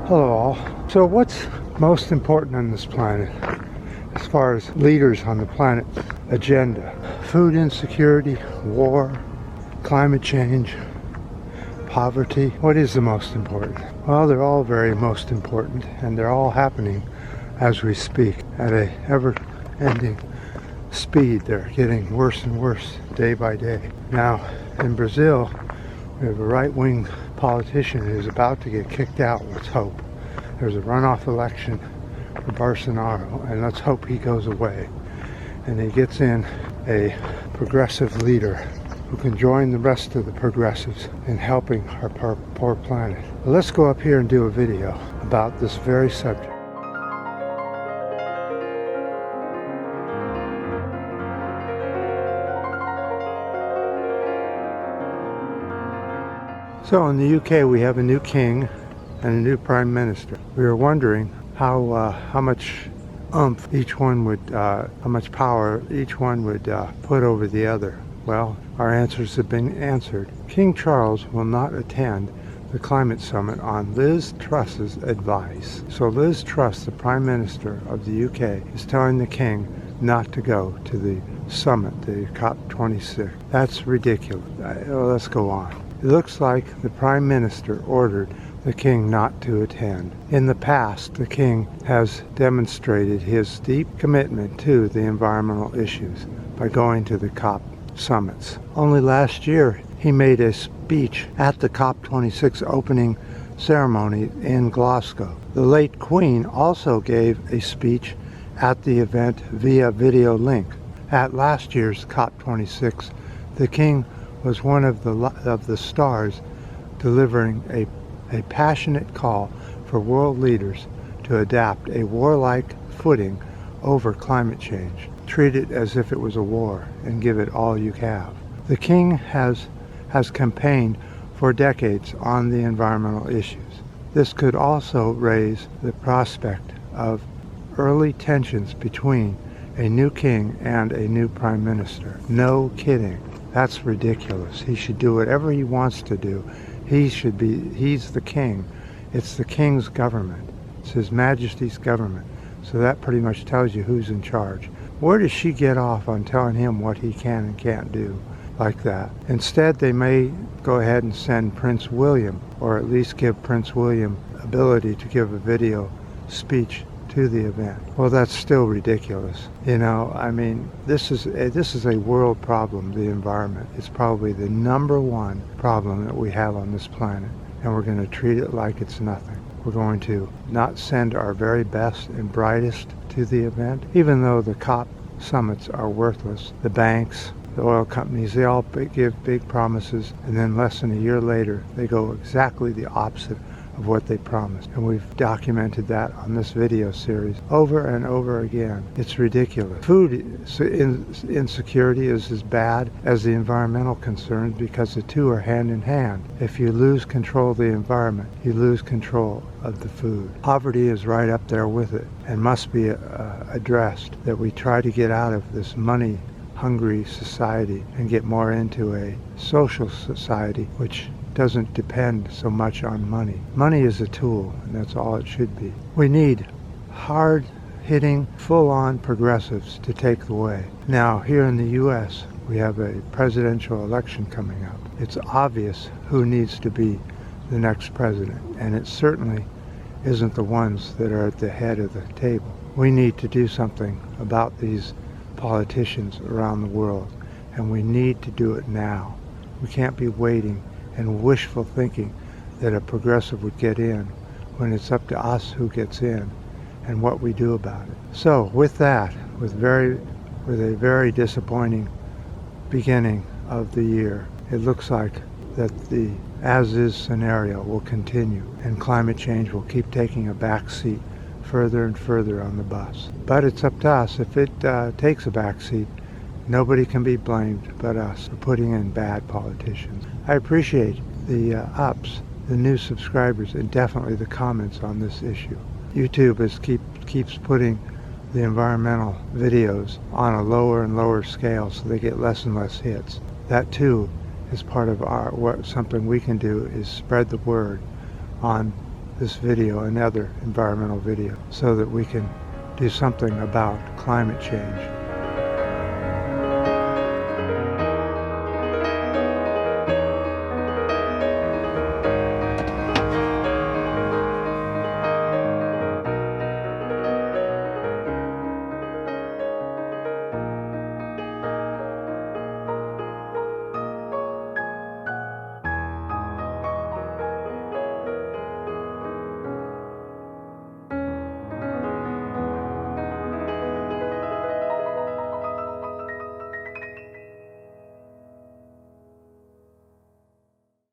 Hello all. So what's most important on this planet as far as leaders on the planet's agenda? Food insecurity, war, climate change, poverty. What is the most important? Well, they're all very most important, and they're all happening as we speak at a ever-ending speed. They're getting worse and worse day by day. Now, in Brazil, we have a right-wing politician who's about to get kicked out. Let's hope. There's a runoff election for Bolsonaro, and let's hope he goes away. And he gets in a progressive leader who can join the rest of the progressives in helping our poor planet. Let's go up here and do a video about this very subject. So in the UK we have a new king and a new prime minister. We were wondering how much oomph each one would, how much power each one would put over the other. Well, our answers have been answered. King Charles will not attend the climate summit on Liz Truss's advice. So Liz Truss, the prime minister of the UK, is telling the king not to go to the summit, the COP26. That's ridiculous. Let's go on. It looks like the Prime Minister ordered the king not to attend. In the past, the king has demonstrated his deep commitment to the environmental issues by going to the COP summits. Only last year, he made a speech at the COP26 opening ceremony in Glasgow. The late Queen also gave a speech at the event via video link. At last year's COP26, the king was one of the stars, delivering a passionate call for world leaders to adapt a warlike footing over climate change. Treat it as if it was a war and give it all you have. The king has campaigned for decades on the environmental issues. This could also raise the prospect of early tensions between a new king and a new prime minister. No kidding. That's ridiculous. He should do whatever he wants to do. He's the king. It's the king's government. It's His Majesty's government. So that pretty much tells you who's in charge. Where does she get off on telling him what he can and can't do like that? Instead, they may go ahead and send Prince William, or at least give Prince William ability to give a video speech to the event. Well, that's still ridiculous. You know, I mean, this is a world problem, the environment. It's probably the #1 problem that we have on this planet, and we're going to treat it like it's nothing. We're going to not send our very best and brightest to the event, even though the COP summits are worthless. The banks, the oil companies, they all give big promises, and then less than a year later, they go exactly the opposite of what they promised. And we've documented that on this video series over and over again. It's ridiculous. Food insecurity is as bad as the environmental concerns because the two are hand in hand. If you lose control of the environment, you lose control of the food. Poverty is right up there with it and must be addressed, that we try to get out of this money-hungry society and get more into a social society which doesn't depend so much on money. Money is a tool, and that's all it should be. We need hard-hitting, full-on progressives to take the way. Now, here in the U.S., we have a presidential election coming up. It's obvious who needs to be the next president, and it certainly isn't the ones that are at the head of the table. We need to do something about these politicians around the world, and we need to do it now. We can't be waiting and wishful thinking that a progressive would get in when it's up to us who gets in and what we do about it. So with that, with a very disappointing beginning of the year, it looks like that the as-is scenario will continue and climate change will keep taking a back seat further and further on the bus. But it's up to us. If it takes a back seat, nobody can be blamed but us for putting in bad politicians. I appreciate the ups, the new subscribers, and definitely the comments on this issue. YouTube keeps putting the environmental videos on a lower and lower scale so they get less and less hits. That too is part of something we can do is spread the word on this video and other environmental videos so that we can do something about climate change.